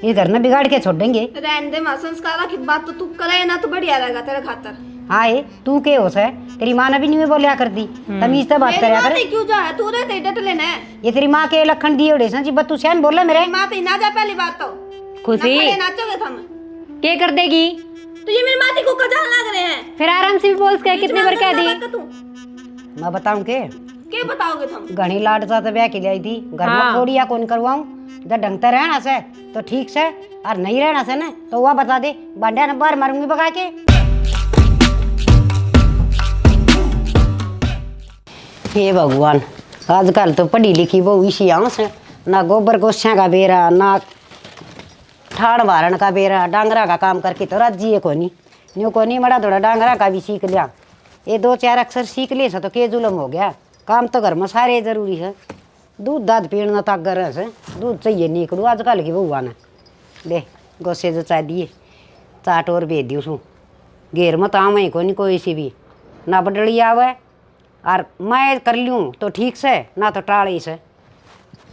इधर न बिगाड़ के छोड़ देंगे। रहने दे मां, संस्कार की बात तो तू करे ना तो बढ़िया रहेगा तेरे खातर। हाय तू के होस है? तेरी माँ ने भी नहीं बोलिया कर दी, तमीज से बात करया कर। क्यों जा है तू? रे डट लेना है। ये तेरी माँ के लखन दिए उड़े सन जी बत्तू सैन बोला मेरे। मां पे ना जा पहली बात तो। खुशी नाचोगे तुम? क्या कर देगी? तो ये मेरी माती को कजान लग रहे हैं। फिर आराम से भी बोल के कितनी बार कह दी? मैं बताऊं के? क्या बताओगे तुम? घनी लाड सा तो ब्याह के लिए आई थी, घर में थोड़ी या कौन करवाऊं? जब ढंग से रहना से तो ठीक से, और नहीं रहना से ना तो वह बता दे, बांडिया ने बार मारूंगी बगा के। हे भगवान, आजकल तो पढ़ी लिखी बहु इसी आंस है, ना गोबर गोस्या का बेरा, ना ठाड़ वारण का बेरा, डांगरा का काम करके तो राजी है कोनी न्यू कोनी मड़ा थोड़ा डांगरा का भी सीख लिया। ये 2-4 अक्षर सीख ले तो के जुलम हो गया। काम तो घर में सारे जरूरी है। दूध दाद पीना तागर है, दूध चाहिए निकलू आजकल की बहुआ ने। दे गोसे जो चाह दिए चाट और भेज दियो सू घेर मत आम ही कोनी कोई सी भी ना बडड़ी आवे, और मैं कर लूँ तो ठीक से, ना तो टाड़ी से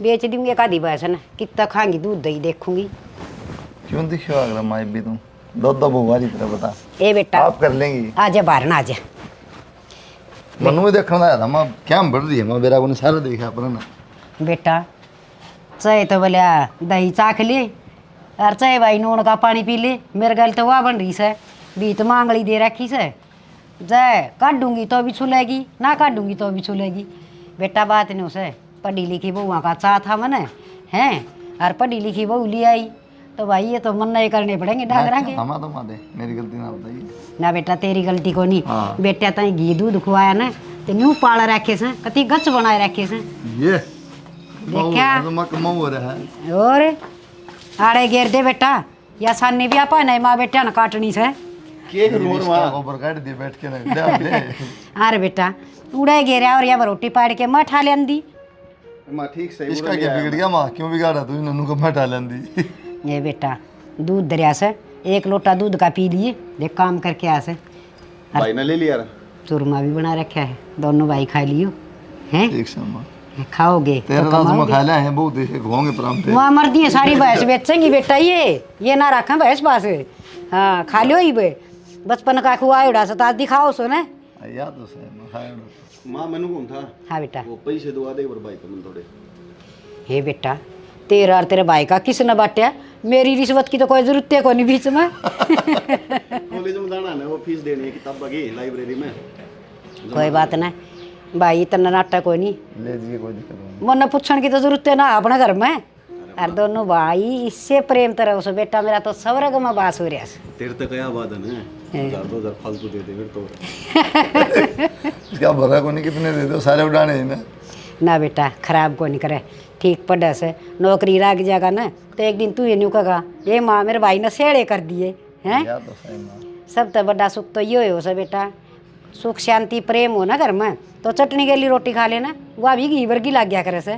बेच दूंगी एक आधी भैंस ने, कितना खाएंगी दूध दही देखूंगी। क्यों दिखो अगला माई भी तुम दो बुआ जी तरह बता। ए बेटा आप कर लेंगी। आजा बाहर ना आजा। मनु में देखना था मैं क्या बढ़ रही है, मैं बेरा को सारा देखा पर ना। बेटा चाहे तो बोले दही चाख ले, और चाहे भाई नून का पानी पी ले। मेरे गल तो वह बन रही से बीत मांगली दे रखी से, जय काटूंगी तो भी छुलेगी, ना काटूंगी तो भी छुलेगी। बेटा बात नहीं उसे पढ़ी लिखी बहुआ का चाह था मने हैं, और पढ़ी लिखी बहू ले आई तो भाई ये तो मन नहीं करने पड़ेंगे डांगरा के। हमा तो मादे मेरी गलती ना बताइए ना बेटा तेरी गलती को नहीं। हाँ। बेटा तई घी दूध खुआया ना तो न्यू पाल रखे से, कति गच बनाए रखे से। ये देखा तो मैं कमाऊ हो रहा है। और आड़े घेर दे बेटा, या सानी भी आपा नहीं माँ बेटा ना काटनी से। केक रोर वहां ऊपर काट दे बैठ के ना दे। अरे बेटा उड़े घेरा और या रोटी पाड़ के मैं ठा लेंदी। मां ठीक सही इसका क्या बिगड़ गया? मां क्यों बिगाड़ा तू? नन्नू को बैठा लेंदी। ये बेटा दूध दरिया से 1 लोटा दूध का पी लिए, देख काम करके आ से। भाई ने ले लिया चूरमा भी बना रखा है, दोनों भाई खा लियो हैं। ठीक से मां खाओगे तेरा तो राज में कमाओगे। खा लिया है बहुत देखे घोंगे प्राम थे। वहाँ मर्दी है सारी भैंस बेचेंगी बेटा, ये ना रखा भैंस पास। हाँ खा लियो ही बे, बचपन का खुआ उड़ा सता दिखाओ सो ने। याद तो सही मैं खाया मां मैंने कौन था हाँ बेटा वो पैसे दवा दे पर भाई तुम थोड़े। हे बेटा तेरा और तेरे भाई का किसने बांटा? मेरी रिश्वत की तो कोई जरूरत है कोई बीच में। कॉलेज में जाना है वो फीस देनी है किताब की लाइब्रेरी में। कोई बात नहीं भाई, इतना नाटक कोई नहीं। ले जी कोई दिक्कत नहीं। मन पूछने की तो जरूरत है ना अपने घर में। और दोनों भाई इससे प्रेम तरह उसे बेटा मेरा तो स्वर्ग में बास हो रहा है। तेरे तक क्या वादन है 1000-2000 फालतू दे दे फिर तो। क्या भरा को नहीं कितने दे दो सारे उड़ाने हैं ना। ना बेटा खराब को नहीं करे, ठीक पढ़े से नौकरी लाग जाएगा ना तो एक दिन तू ये न्यू कहा ये माँ मेरे भाई ने सेड़े कर दिए हैं। याद तो सही मां सब तो बड़ा सुख तो ये हो से बेटा, सुख शांति प्रेम हो ना घर में तो चटनी के लिए रोटी खा लेना, वह भी घी वर्गी लाग गया करे से।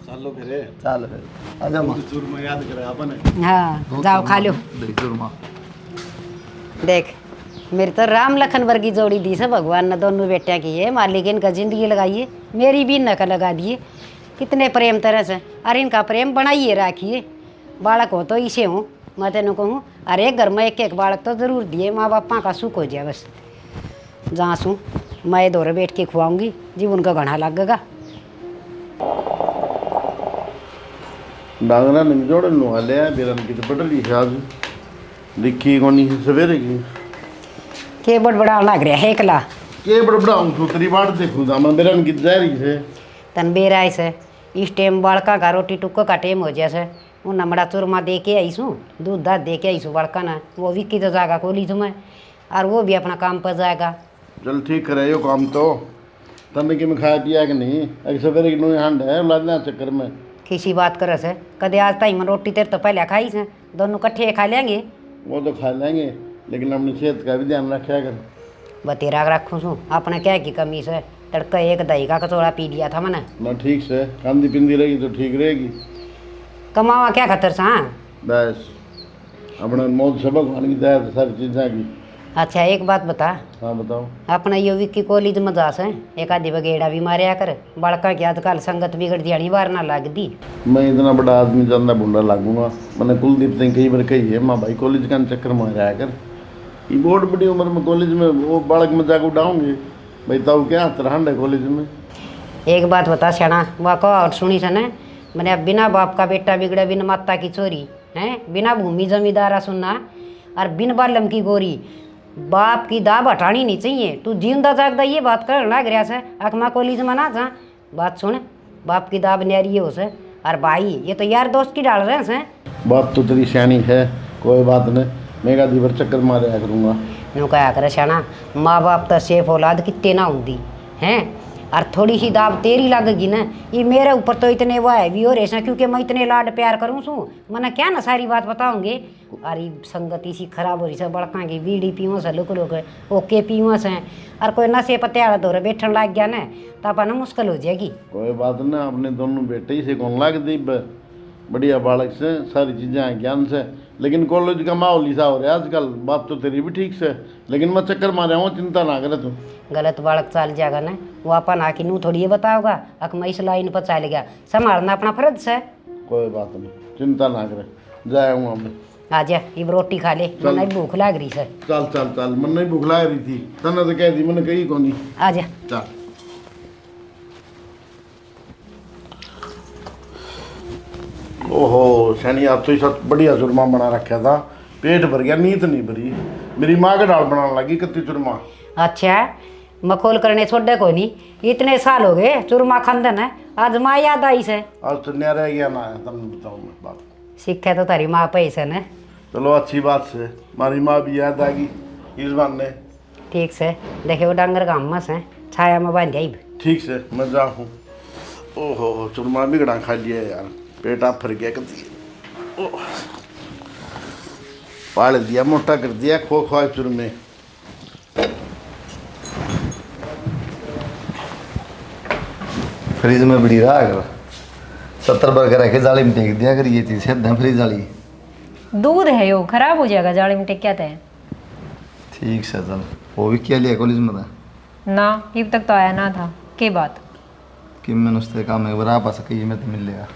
चलो फिर चल फिर आजा मां। चूरमा याद करे अपन। हाँ जाओ खा लो। दही चूरमा देख मेरी तो राम लखन वर्गी जोड़ी दी से भगवान ने दोनों बेटिया की है। मालिक इनका जिंदगी लगाइए, मेरी भी नक लगा दिए। कितने प्रेम तरह से, अरे इनका प्रेम बनाइए राखिए। बालक हो तो इसे हूँ मैं तेन कहूँ, अरे घर में एक बालक तो जरूर दिए, माँ बापा का सुख हो जाए बस। जहाँ सूँ मैं दौरे बैठ के खुआऊँगी, जीवन का घना लगेगा। डांगरा ने जोड़ नुआ लिया बेरन की तो पटली आज दिखी कोनी सवेरे की के बड़ा लग रहा है एकला के बड़बड़ाऊं सूतरी बाड़ देखूं दा मैं बेरन की जारी से तन बेराय से इस टाइम बड़का का रोटी टुक्को का टाइम हो जैसे वो नमड़ा चूरमा दे के आईसूँ, दूध दाद दे के आईसूँ बड़का ना, वो विक्की तो जाएगा कोली तुम्हें, और वो भी अपना काम पर जाएगा। चल ठीक करे यो काम तो तने कि मैं खाया पिया कि नहीं अगर सवेरे की नुई हांड है लादना चक्कर में किसी बात करे से कदे आज ताई में रोटी तेरे तो पहले खाई से, दोनों कट्ठे खा लेंगे। वो तो खा लेंगे लेकिन अपनी सेहत का भी ध्यान रखा कर। बतेरा रखूँ सूँ अपने क्या की कमी से, तड़का एक दही का कचौड़ा पी लिया था मैंने। ना ठीक से कांदी पिंदी रहेगी तो ठीक रहेगी। कमावा क्या खतर सा बस अपना मौत सबक मान की दया सारी चीज़ें की अच्छा एक बात बता, हाँ बताओ। अपना यो विक्की कॉलेज में जास है, एक आधी बगेड़ा भी मारिया कर, बड़का की आजकल संगत बिगड़ दियानी बार ना लग दी। मैं इतना बड़ा आदमी जानना बुंडा लागूंगा। मैंने कुलदीप ने कई बार कही है माँ भाई कॉलेज का चक्कर में आया कर, ये बहुत बड़ी उम्र में कॉलेज में वो बालक मजाक उड़ाऊंगे भाई, तब क्या तरहंड है कॉलेज में। एक बात बता श्याणा, वह कहो और सुनी सने, मैंने अब बिना बाप का बेटा बिगड़े, बिन माता की चोरी है, बिना भूमि जमींदारा सुनना और बिन बालम की गोरी, बाप की दाब हटानी नहीं चाहिए। तू जिंदा जागदा ये बात कर लग रहा है, अकमा कॉलेज में ना जा, बात सुन, बाप की दाब न्यारी हो से, और भाई ये तो यार दोस्त की डाल रहे हैं। बात तो तेरी सियानी है, कोई बात नहीं, मैं का दीवर चक्कर मारे करूँगा। यूँ कहा करे श्याणा, माँ बाप तो सेफ औलाद कितने ना होंगी हैं, और थोड़ी सी दाब तेरी लगेगी ना, ये मेरे ऊपर तो इतने वो है भी हो रहे हैं, क्योंकि मैं इतने लाड प्यार करूँ सू, मैंने क्या ना सारी बात बताऊंगे। अरे संगति सी खराब हो रही से, बड़का की बीड़ी पीओ से लुक लुक ओके पीओ से, और कोई नशे पत्ते आड़ा दौरे बैठन लग गया ना, तो अपन मुश्किल हो जाएगी। कोई बात ना, अपने दोनों बेटे ही से कौन लाग दी, बढ़िया बालक से, सारी चीज़ें हैं ज्ञान से, लेकिन कॉलेज का माहौल ऐसा हो रहा है आजकल। बात तो तेरी भी ठीक से, लेकिन मैं चक्कर मारे हूँ, चिंता ना करे तू। गलत बालक चल जाएगा ना, वो अपन आके नू थोड़ी ये बताओगा अक मैं इस लाइन पर चल गया, संभालना अपना फर्ज से। कोई बात नहीं, चिंता ना करे, जाए हूँ अब। आजा ये रोटी खा ले, मैंने भूख लग रही है। चल चल चल, मन नहीं भूख लग रही थी, तने तो कह दी, मैंने कही कौन नहीं। आजा चल ओहो शनि, आप तो ये सब बढ़िया चूरमा बना रखा था, पेट भर गया, नींद नहीं भरी। मेरी माँ का दाल बनाने लगी कत्ती चूरमा। अच्छा मखोल करने छोड़े कोई नहीं, इतने साल हो गए चूरमा खांदन है, आज माँ याद आई से। आज तो नया रह गया ना, तुम बताओ मैं बात। सीखे तो तारी माँ पैसे ने। चलो अच्छी बात से, हमारी माँ भी याद आ गई इस बहाने। ठीक से देखे वो डांगर का अम्मा से छाया में बांध आई। ठीक से मैं जाऊँ। ओहो चूरमा भी गड़ा खा लिया यार, पेट आप फर गया कती, पाल दिया, मोटा कर दिया, खो खो चूरमे। फ्रिज में बड़ी रहा अगर 70 बर्गर रखे जाली में टेक दिया अगर ये चीज़ है फ्रिज वाली। दूध है यो, खराब हो जाएगा जाड़ी में टेक है। ठीक से चल, वो भी क्या लिया कॉलेज में था ना, अब तक तो आया ना था, के बात कि मैंने उससे काम है बरा पास कही मैं तो मिल लेगा।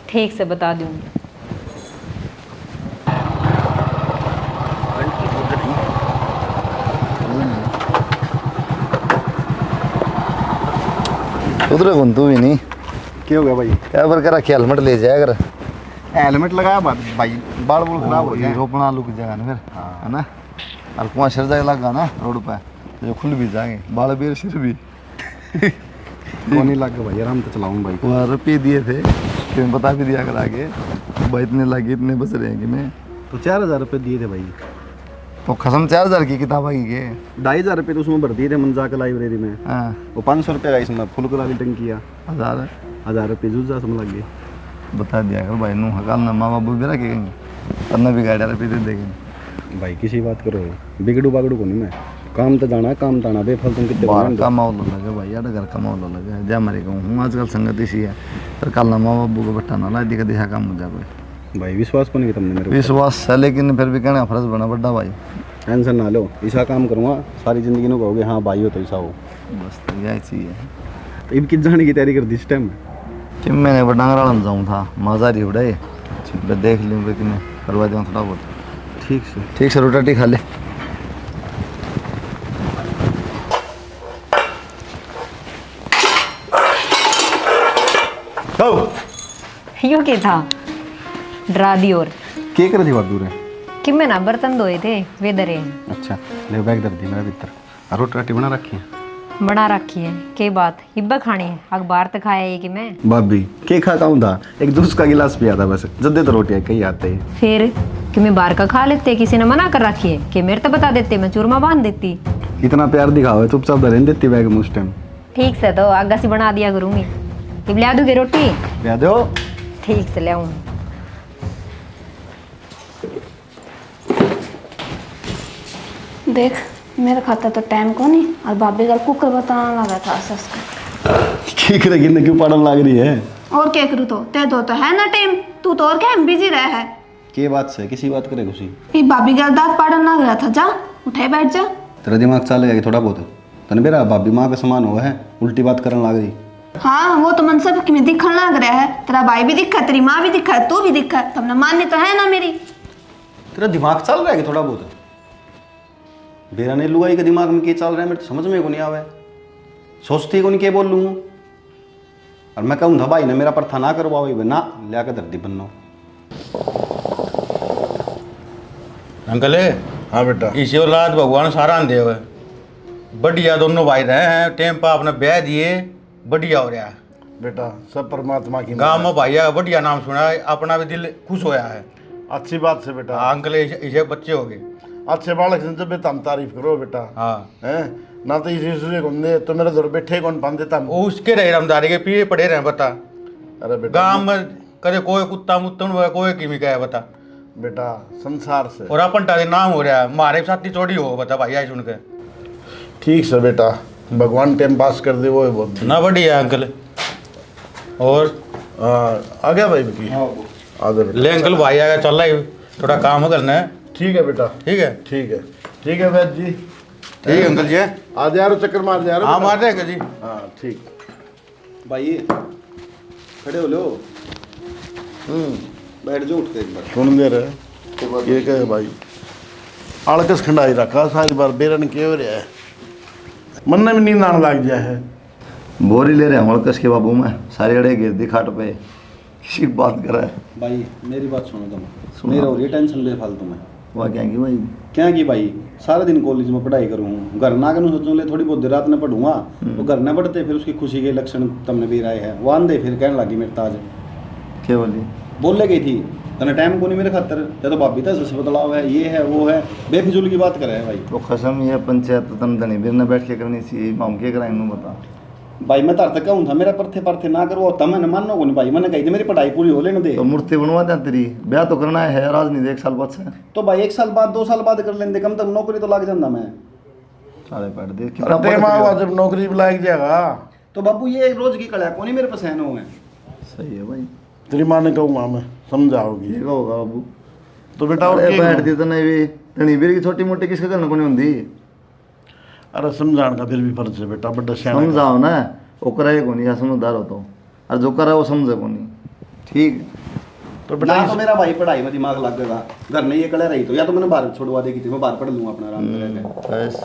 ठीक से बता दूंगी। उधर कौन तू भी नहीं, क्या हो गया भाई? क्या पर करा हेलमेट ले जाया कर, हेलमेट लगाया भाई, बाल बुल खराब हो गए। रोपना लुक जाएगा ना फिर, है ना, और कुआं सिर जाए लगा ना रोड पे जो खुल भी जाएंगे बाल बेर सिर भी। कौन ही लग गया भाई, आराम तो चलाऊँ भाई। वहाँ रुपये दिए थे, फिर बता भी दिया कर आगे भाई इतने लगे इतने बच रहे हैं कि मैं तो 4000 रुपये दिए थे भाई। तो खसम 4000 की किताब आई के 2500 रुपये तो उसमें भर दिए थे मंजा के लाइब्रेरी में। हाँ वो 500 रुपये का इसमें फुल करा रिटर्न किया, 1000 1000 रुपये जूझा समझ लग गए। बता दिया कर भाई नू हकाल ना माँ बाबू भी रखेंगे तन्ना भी गाड़ी रुपये दे देंगे। भाई किसी बात करो, बिगड़ू बागड़ू को नहीं, मैं काम तो जाना, काम ताना बेफल तुम कितने बाहर का माहौल लगे भाई यार, घर का माहौल लगे जा मरे कहूँ हूँ आजकल संगत इसी है, पर कल ना माँ बाबू को बट्टा ना ला दिखा दिखा काम हो जा कोई। भाई विश्वास को नहीं तुमने मेरे ऊपर। विश्वास है लेकिन फिर भी कहना फर्ज बना बड्डा भाई। टेंशन ना लो, ऐसा काम करूँगा सारी जिंदगी में कहोगे हाँ भाई हो तो ऐसा हो। बस तो यही चाहिए तो इब किस जाने की तैयारी कर दी इस टाइम? कि मैंने वो डांगरा में जाऊँ था मज़ा उड़ाए, देख लूँ कि मैं करवा दूँ थोड़ा बहुत। ठीक से रोटी खा ले। यो क्या था, डरा दी और क्या कर रही बात दूर है? कि मैं ना बर्तन धोए थे वे दरे। अच्छा ले बैग दर दी मेरा भीतर, रोटी राटी बना रखी है? बना रखी है, के बात हिब्बा खानी है, अखबार तो खाया है कि मैं। भाभी के खा काऊँ था, एक दूध का गिलास पिया था बस, जल्दी तो रोटियाँ कहीं आते हैं। फिर कि मैं बाहर का खा लेते, किसी ने मना कर रखी है कि मेरे तो बता देते, मैं चूरमा बांध देती। इतना प्यार दिखाओ है चुपचाप रहने देती बैग में उस टाइम। ठीक से तो आगा से बना दिया करूँगी। अब ले दूँगी रोटी? ले दो। ठीक से ले आऊँ। देख मेरा खाता तो टाइम को नहीं, और भाभी का कुकर बताना लगा था सस का। की करेगी ना, क्यों पढ़ने लग रही है? और क्या करूँ तो ते दो तो है ना टाइम, तू तो और क्या बिजी रहा है। के बात से किसी बात करे खुशी? ये भाभी का दांत पाड़न लग रहा था, जा उठे बैठ जा। तेरा दिमाग चलेगा कि थोड़ा बहुत? तने बेरा भाभी माँ के समान हुआ है, उल्टी बात करने लग रही। हाँ वो तो मन सब में दिखने लग रहा है, तेरा भाई भी दिखा है, तेरी माँ भी दिखा है, तू भी दिखा है, तुमने मान्य तो है ना मेरी। तेरा दिमाग चल रहा है कि थोड़ा बहुत? बेरा ने लुगाई के दिमाग में क्या चल रहा है मेरे तो समझ में को नहीं आवे। सोचती को नहीं क्या बोल लूँ, और मैं कहूँ था भाई ने मेरा परथा ना करवाओ ना लिया के धरती बनना। अंकल हाँ बेटा। इसी औलाद भगवान सारा दे हुए बढ़िया, दोनों भाई रहे हैं, टेम पर अपने ब्याह दिए, बढ़िया हो रहा है बेटा सब परमात्मा की गाँव में भाई का बढ़िया नाम सुना है, अपना भी दिल खुश होया है। अच्छी बात से बेटा। हाँ अंकल इसे बच्चे हो गए। अच्छे बालक से जब तुम तारीफ करो बेटा। हाँ हैं ना तो इसी दूसरे को दे तो मेरे दौर बैठे कौन पान देता। वो उसके रहे रमदारी के पीछे पड़े रहे बता। अरे बेटा गाँव में कदे कोई कुत्ता मुत्तन हुआ कोई किमी का है बता। बेटा संसार से और अपन टाले नाम हो रहा है, हमारे साथी चोरी हो बता भाई आई सुन के। ठीक से बेटा, भगवान टाइम पास कर दे वो है बहुत ना बढ़िया अंकल। और आ गया भाई की आ जा बेटा। ले अंकल भाई आया चल रहा है, थोड़ा काम हो करना है। ठीक है बेटा। ठीक है ठीक है। ठीक है वैद जी। ठीक है अंकल जी। आ जा रहे चक्कर मार जा रहे। हाँ मार देगा जी। हाँ ठीक। भाई खड़े हो लो, बैठ जाओ उठ के एक बार। सुन दे रहे ये कहे भाई आलकस खंडाई रखा सारी बार बेरन के हो रहा है, मन में नींद आने लग जाए है। बोरी ले रहे हैं हड़कस के बाबू में, सारे अड़े गिर दी खाट पे, किसी बात कर रहा है। भाई मेरी बात सुनो तुम, मेरा हो रही टेंशन ले फालतू में। वह क्या कि भाई क्या कि भाई सारा दिन कॉलेज में पढ़ाई करूँ, घर ना करूँ सोचूँ ले थोड़ी बहुत देर रात में पढ़ूंगा, तो घर न पढ़ते फिर उसकी खुशी के लक्षण तुमने भी राय है वो आंधे फिर कहने लगी मेरे ताज क्या बोली? बोल गई थी तने टाइम को नहीं मेरे खातर, या तो भाभी तक बदलाव है, ये है वो है, बेफिजूल की बात करे है भाई। तो कसम ये पंचायत तन धनी बिर न बैठ के करनी सी माम के कराएंगे बता। भाई मैं तार तक कहूँ था मेरा परथे परथे ना करो, तब मैंने मानो को नहीं भाई, मैंने कही थी मेरी पढ़ाई पूरी हो लेने दे। तो मूर्ति बनवा दे तेरी, ब्याह तो करना है राज नहीं दे 1 साल बाद से। तो भाई 1 साल बाद 2 साल बाद कर लेंगे, कम तक नौकरी तो लग जाता मैं। सारे पैट दे टाइम आवा जब नौकरी भी लायक जाएगा तो बाबू ये रोज की कला कौन मेरे पसंद हो। सही है भाई। तेरी माँ ने कहूँगा मैं समझाओगी ये होगा बाबू। तो बेटा अरे बैठ दी तो नहीं भी तनी बीर की छोटी मोटी किसके करने को नहीं होती। अरे समझाने का फिर भी फर्ज है बेटा, बड़ा सियाना समझाओ ना, वो करे को नहीं, समझदार हो तो, और जो करा वो समझे को नहीं। ठीक तो बेटा ना तो मेरा भाई पढ़ाई में दिमाग लग गया, घर में ये कलर रही तो या तो मैंने बाहर छोड़वा देगी थी, मैं बाहर पढ़ लूँगा अपना आराम से रह के। बस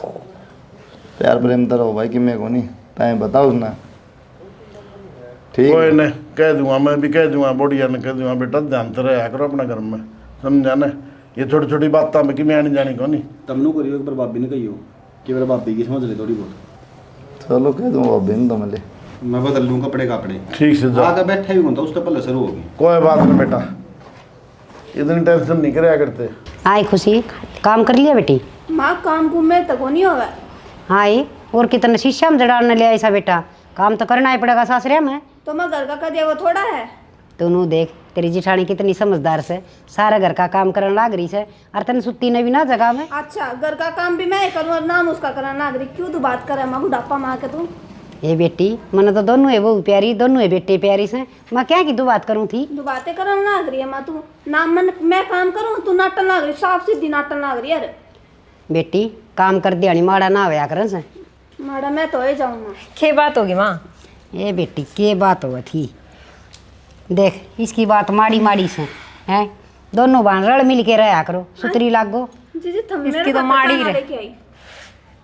प्यार प्रेम तो रहो भाई कि मैं को नहीं ताए बताओ ना। ठीक कोई नहीं कह दूंगा, मैं भी कह दूंगा, बढ़िया ने कह दूंगा बेटा ध्यान से रहा करो अपना घर में, समझा ना। ये छोटी छोटी बात में कि मैं आने जानी को नहीं। तमनु करियो एक बार भाभी ने कहियो कि मेरा भाभी की समझ ले थोड़ी बहुत। चलो कह दूँ भाभी ने तो मिले, मैं बदल लूँ कपड़े कपड़े। ठीक से जा। आगे बैठे भी होता उससे पहले शुरू होगी। कोई बात नहीं बेटा, इतनी टेंशन नहीं कराया करते। आई खुशी काम कर लिया बेटी? माँ काम कुम में तक नहीं होगा। आई और कितने शीशा में जड़ाने ले ऐसा बेटा, काम तो करना ही पड़ेगा सासरे में। तो मैं घर का दिया वो थोड़ा है। तू देख तेरी जिठानी कितनी समझदार से, सारा घर का काम करने लाग रही है, और तन सुत्ती ने भी ना जगह में। अच्छा घर का काम भी मैं करूँ और नाम उसका करना नागरिक, क्यों तू बात करे माँ बुढ़ापा माँ के तू। ये बेटी मैंने तो दोनों है बहू प्यारी, दोनों है बेटे प्यारी से, मैं क्या की दो बात करूँ थी। तू बातें करना लाग रही है माँ, तू नाम मैं काम करूँ तू नाटन लाग रही, साफ सीधी नाटन लाग रही है। अरे बेटी काम कर दिया माड़ा ना होया कर से। माड़ा मैं तो ही जाऊँगा। क्या बात होगी माँ? ये बेटी के बात हुआ थी, देख इसकी बात माड़ी माड़ी से है, दोनों बान रल मिल के रहा करो, सुतरी लागो। जी जी थम इसकी तो माड़ी रहे।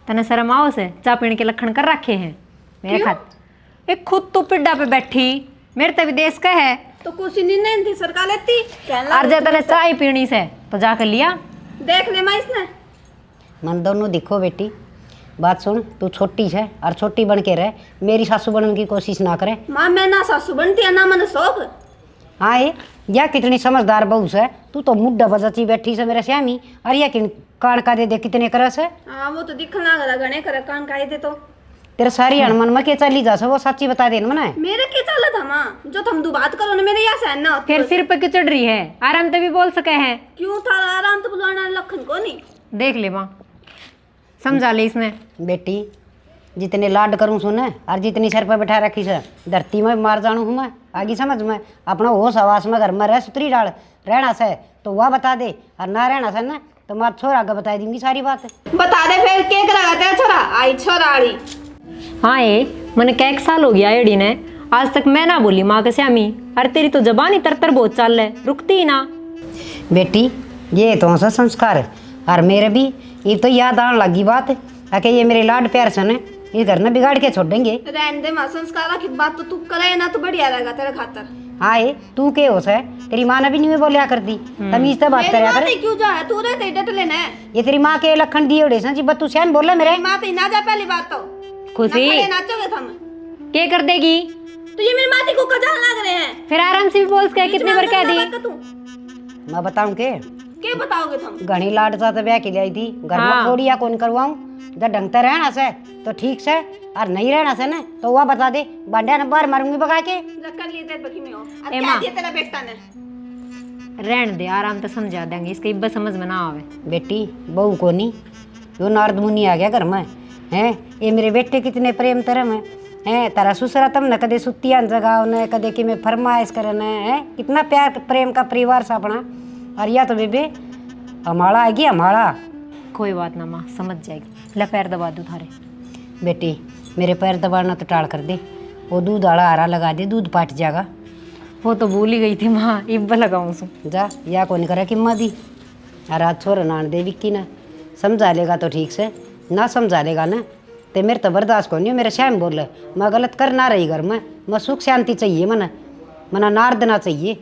तने शर्म आओ से चा पीने के लखन कर रखे हैं मेरे खाते। एक खुद तो पिड्डा पे बैठी, मेरे तो विदेश का है तो कुछ नहीं थी सरकार लेती और जब तने चाय पीनी से तो जाकर लिया। देख ले माँ इसने मन दोनों दिखो बेटी, बात सुन, तू छोटी है और छोटी बन के रह, मेरी सासू बनने की कोशिश ना करे। माँ मैं ना सासू बनती है ना मन शौक। हाँ ये या कितनी समझदार बहू है, तू तो मुड्ढा बजाती बैठी से मेरे श्यामी, और या किन कान का दे कितने करस है। हाँ वो तो दिखना लगा घने करे कान का दे तो तेरे सारी अनमन में के चली जा वो सच्ची बता देना मना है। मेरे के चला था माँ, जो तुम दो बात करो ना मेरे यहाँ सहन ना होती। फिर सिर पे क्यों चढ़ रही है? आराम से भी बोल सके हैं। क्यों था आराम तो बुलाना लखन को नहीं। देख ले माँ, समझा ले इसने। बेटी जितने लाड करूँ सुने और जितनी सर पर बैठा रखी से धरती में मार जानू हूँ मैं आगे समझ में अपना होश आवास में घर में रह सुतरी डाल रहना से तो वह बता दे और ना रहना से ना तो मार छोरा आगे बता दूंगी सारी बात। बता दे फिर के करा तेरा छोरा आई छोरा आड़ी। हाँ मैंने क्या 1 साल हो गया एडी ने, आज तक मैं ना बोली माँ के श्यामी। अरे तेरी तो जबान ही तरतर बहुत चाल है, रुकती ही ना। बेटी ये तो सा संस्कार है और मेरे भी ये तो याद आने लगी बात आके ये मेरे लाड प्यार से ने ये घर में बिगाड़ के छोड़ देंगे। रहने दे मां, संस्कार की बात तो तू करे ना तो बढ़िया रहेगा तेरे खातर। हाँ तू के हो है तेरी माँ ने भी नहीं बोलिया कर दी तमीज से बात करया कर। क्यों जा है तू रहते डट लेना है। ये तेरी माँ के लखन दिए उड़े जी बत तू श्याम बोला मेरे माँ पे ना जा पहली बात तो खुशी नाचोगे तुम क्या कर देगी। तो ये मेरी माती को कजान लग रहे हैं। फिर आराम से भी बोल के कितने बार कह दी। मैं बताऊं के बताओगे तुम। घनी लाड साथ ब्याह के लाई थी घर में थोड़ी या कौन करवाऊं जब ढंग से रहना से तो ठीक से और नहीं रहना से ना तो वह बता दे बांडिया ने बार मारूंगी बगा के। कर लिए तेरे बकी में हो अब क्या दिया तेरा बेटा ने। रहने दे आराम से समझा देंगे, इसकी इब्बत समझ में ना आवे। बेटी बहू को नहीं यो नारद मुनि आ गया घर में हैं ये मेरे बेटे कितने प्रेम तरह में हैं तारा सुसरा तम न कदे सुतियां जगाओ न कदे कि मैं फरमाइश करना है कितना प्यार प्रेम का परिवार सा अपना। और या तो बेबे हमारा आएगी हमारा। कोई बात ना माँ समझ जाएगी। ला पैर दबा दूँ थारे। बेटी मेरे पैर दबाना तो टाल कर दे वो दूध आड़ा हरा लगा दे दूध पाट जाएगा। वो तो भूल ही गई थी माँ, इब्बा लगाऊँ सु जा या कौन करे कि माँ दी और आज छोरा नान दे विक्की ना समझा लेगा तो ठीक से ना समझा लेगा ना तो मेरे तो बर्दाश्त को नहीं। मेरे श्याम बोले मैं गलत कर ना रही घर में मैं सुख शांति चाहिए मना नार देना चाहिए।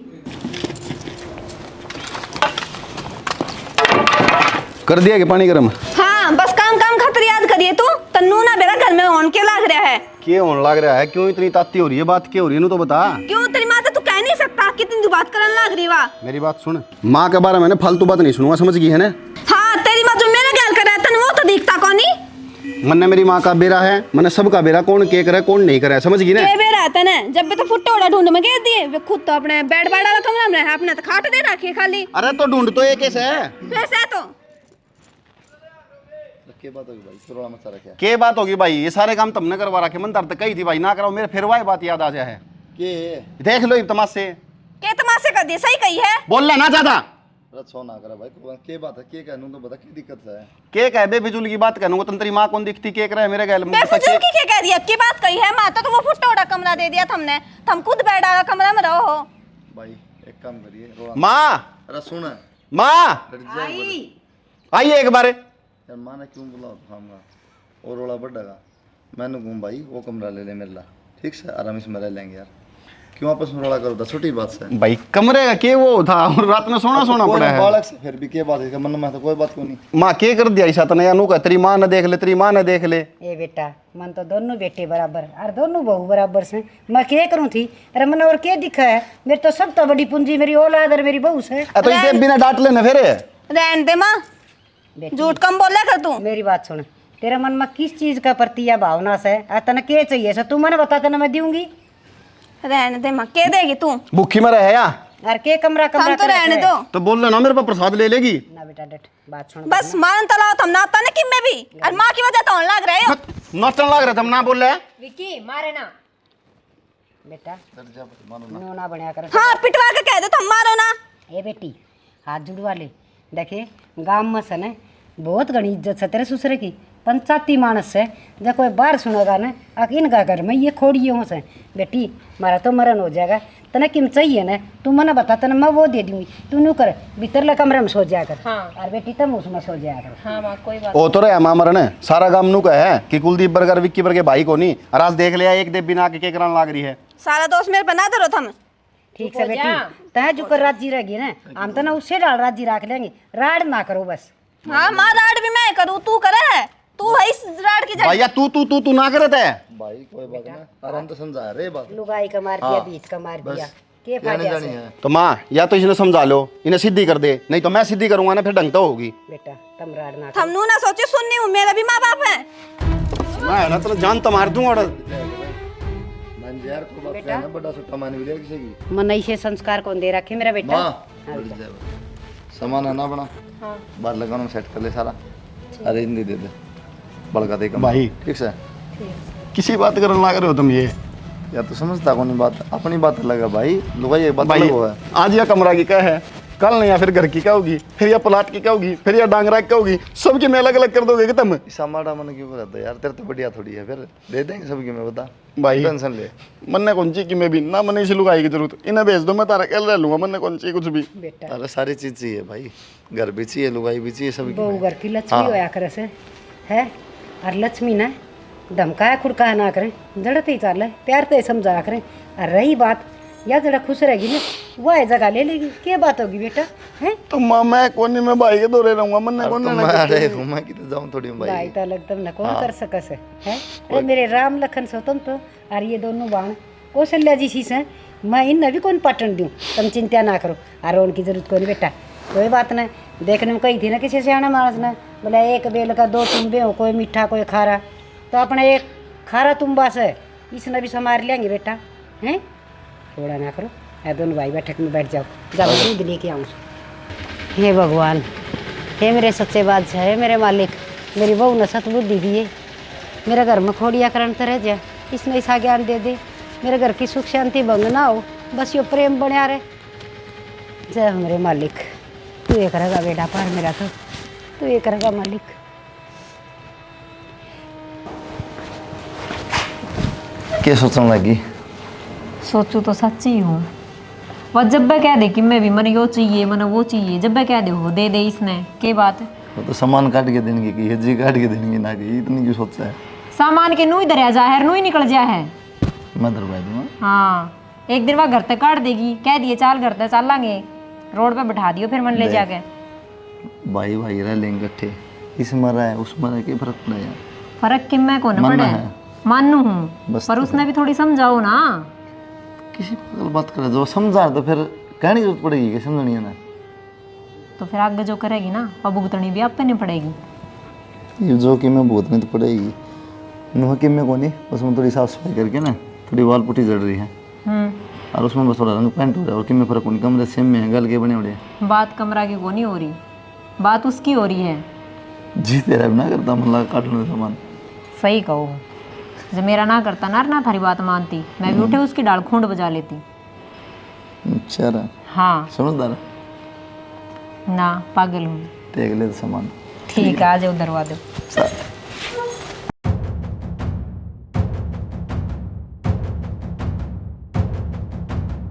कर दिया कि पानी गर्म। हाँ बस काम खातर याद करिए तू तन्नू ना मेरा घर में होन के लग रहा है। क्या होने लग रहा है, क्यों इतनी ताती हो रही है, बात क्या हो रही है तो बता। क्यों तेरी माँ तू कह नहीं सकता कितनी तू बात करने लग रही वाह। मेरी बात सुन, माँ के बारे में फालतू बात नहीं सुनूंगा, समझ गई है ना। हाँ तेरी माँ जो मेरा ख्याल कर रहा है वो तो दिखता कौन नहीं। मैंने मेरी माँ का बेरा है, मैंने सबका बेरा, कौन के करे कौन नहीं करे, समझ गई ना। बेरा आता ना जब भी तो फुट्टा उड़ा ढूंढ में गेर दिए वे खुद तो अपने बेड वाला कमरा में है अपने तो खाट दे रखी है खाली। अरे तो ढूंढ तो एक कैसे है वैसे तो के बात होगी भाई, ये सारे काम तुमने करवा रखे, मन दर्द कही थी भाई ना कराओ, मेरे फिर वही बात याद आ जाए है। देख लो तमाशे के तमाशे कर दिए सही कही है। बोल ना ज्यादा ना करा भाई के बात है के कहूं तो बता की दिक्कत है के कह बेफिजूल की बात कहूंगा तंत्री माँ कौन दिखती के करे मेरे गैल में बेफिजूल की क्या कह दिया की बात कही है माँ तो वो फुट्टा उड़ा कमरा दे दिया तुमने तुम खुद बेड वाला कमरा में रहो हो। भाई एक काम करिए माँ अरे सुन माँ आइए एक बार यार माँ ने क्यों बुला खाऊंगा और रोला बढ़ेगा मैंने कहूँ भाई वो कमरा ले ले मेरे ला ठीक से आराम से रह लेंगे यार क्यों आपस में रोला करो था छोटी बात से भाई कमरे का के वो था और रात में सोना पड़ा है बालक से फिर भी के बात है मन में तो कोई बात क्यों नहीं माँ के कर दिया ऐसा तने यानू का तेरी माँ ने देख ले तेरी माँ ने देख ले। ए बेटा मन तो दोनों बेटे बराबर और दोनों बहू बराबर से मैं क्या करूँ थी अरे मन और क्या दिखा है मेरे तो सब तो बड़ी पूंजी मेरी औलाद और मेरी बहू से। तो इसे बिना डांट लेना फिर रहने दे माँ झूठ कम बोले कर तू। मेरी बात सुन तेरे मन में किस चीज का प्रति या भावना से तने क्या चाहिए सर तू मैंने बता तेना मैं दूंगी। रहने दे माँ के देगी तू भूखी में रहे या और के कमरा हम तो रहने दो तो बोल लेना मेरे पर प्रसाद ले लेगी ना बेटा डट बात सुन बस मान तलाओ तुम ना आता ना कि मैं भी और माँ की वजह तो लग रहे हो नचन लग रहा था ना बोल रहे विक्की मारे ना बेटा नो ना बनया कर। हाँ पिटवा के कह दो तुम मारो ना। ए बेटी हाथ जुड़वा ले देखे गांव में से न बहुत घनी इज्जत से तेरे ससुरे की पंचायती मानस से जब कोई बाहर सुनेगा ना इनका घर में ये खोड़ियों से बेटी मारा तो मरण हो जाएगा तने किम चाहिए ना तू मना बता तने मैं वो दे दूंगी तू नू कर भीतर कमरे में सो जाया कर। हाँ। और बेटी तुम उसमें सो जाया कर। हाँ माँ कोई बात ओ तो रहा माँ मरण सारा गांव नू का है कि कुलदीप बर्गर विक्की बर्गर भाई को नहीं और आज देख लिया एक देव बिना के कराने लग रही है सारा दोस्त मेरे बना दो तुम ठीक से बेटी तय जो कर राजी रहेगी ना हम तो ना उससे डाल राजी रख लेंगे राड ना करो बस। हाँ माँ राड भी मैं करूँ तू करे तू भाई राड की भैया तू ना करे थे भाई कोई बात ना आराम तो समझा रे बात लुगाई का मार दिया बीच का मार दिया के फायदा से तो माँ या तो इन्हें समझा लो इन्हें सीधी कर दे नहीं तो मैं सीधी करूंगा ना फिर ढंग तो होगी। बेटा तुम राड ना हम नू ना सोचे सुननी हूँ मेरा भी माँ बाप है मैं तो जान तो मार दूं और यार को बात कहना बड़ा सुट्टा मान भी किसी की मन ऐसे संस्कार कौन दे रखे मेरा बेटा। सामान है ना अपना बाहर लगाना सेट कर ले सारा अरे हिंदी दे दे बड़का दे भाई ठीक से किसी बात करने लग रहे हो तुम ये यार तू समझता कौन बात, अपनी बात अलग है भाई, लुगाई एक बात भाई अलग है। आज यह कमरा की क्या है, कल नहीं या फिर घर की क्या होगी, फिर या प्लाट की क्या होगी, फिर या डांगरा की क्या होगी, सबकी मैं अलग अलग कर दोगे कि तुम? ईसा माड़ा मन क्यों करता यार, तेरे तो बढ़िया थोड़ी है, फिर दे देंगे सबकी, मैं बता भाई टेंशन ले। मन ने कौन सी कि मैं भी ना मन इसे लुगाई की जरूरत, इन्हें भेज दो मैं तारा कल रह लूंगा, मन ने कौन सी कुछ भी। बेटा अरे सारी चीज चाहिए भाई, घर भी चाहिए, लुगाई भी चाहिए, सबकी बहू घर की लक्ष्मी हाँ। होया करे से है। और लक्ष्मी ना धमकाया खुड़काया ना करें, जड़ते ही चाल प्यार से समझाया करें। और रही बात या जरा खुश रहेगी ना वह जगह ले लेगी, क्या बात होगी बेटा है। तो माँ मैं कोनी में भाई के दौरे रहूंगा, मन ने कौन तो मैं अरे मैं कितने जाऊँ थोड़ी भाई भाई। तो अलग तुम न कौन कर सकस है। अरे मेरे राम लखन सो तुम तो, और ये दोनों बाण कौशल्या जी शीश हैं, मैं इन भी कौन पाटन दूँ, तुम चिंता ना करो। और उनकी जरूरत कोई बेटा, कोई बात नहीं। देखने में कही थी ना किसी सियाना मानस ने, बोला एक बेल का दो तुम्बे हो, कोई मीठा कोई खारा, तो अपना एक खारा तुम्बा से इसने भी संभार लेंगे बेटा हैं। थोड़ा ना करो, ये दोनों भाई बैठक में बैठ जाओ, जाओ दूध लेके आऊँ। हे भगवान, हे मेरे सच्चे बादशाह, है मेरे मालिक, मेरी बहू ने सतबुद्धि दिए, मेरे घर में खोड़िया करण तो रह जा, इसने ऐसा ज्ञान दे दे, मेरे घर की सुख शांति भंग ना हो, बस यो प्रेम बना रहे। जय हो मेरे मालिक, तू ये करेगा बेटा पार मेरा, तो तू ये करेगा मालिक। क्या सोचने लगी? सोचू तो सच्ची हूँ। वह जब मैं कह दे कि मैं भी मन यो चाहिए मन वो चाहिए, जब मैं कह दे हो दे दे इसने, के बात है। वो तो सामान काट के देंगे की हजी काट के देंगे ना, कि इतनी क्यों सोचता है? सामान के नू ही दरिया जाहिर नू ही निकल जा है। मैं दरवाजा दूंगा। हाँ एक दिन वह घर तक काट देगी, कह दिए चाल घर तक चाल लांगे, रोड पे बैठा दियो फिर मन ले जाके। भाई भाई रह लेंगे इकट्ठे, इस मरा है उस मरा के फर्क पड़ा यार। फर्क कि मैं कौन मानना पड़े है। मानू हूँ, बस पर तो उसने भी थोड़ी समझाओ ना। किसी पागल बात करे जो समझा तो फिर कहने की जरूरत पड़ेगी कि समझनी है ना। तो फिर आगे जो करेगी ना वह भुगतनी भी आप पे नहीं पड़ेगी। ये जो कि मैं भूतनी तो पड़ेगी, नुह कि मैं कोनी, उसमें थोड़ी साफ सफाई करके ना, थोड़ी वाल पुट्टी जड़ रही है और उसमें बस थोड़ा रंग पेंट हो रहा है, और कि मैं फर्क नहीं, कमरे सेम में है, गल के बने हो रहे। बात कमरा की को नहीं हो रही, बात उसकी हो रही है। जी तेरा भी ना करता, मन लगा काट लो सामान। सही कहो, जब मेरा ना करता ना थारी बात मानती, मैं भी उठे उसकी डाल खूंड बजा लेती। अच्छा हाँ समझदार ना पागल हूँ। देख ले सामान। ठीक है आ जाओ दरवाजे। चल।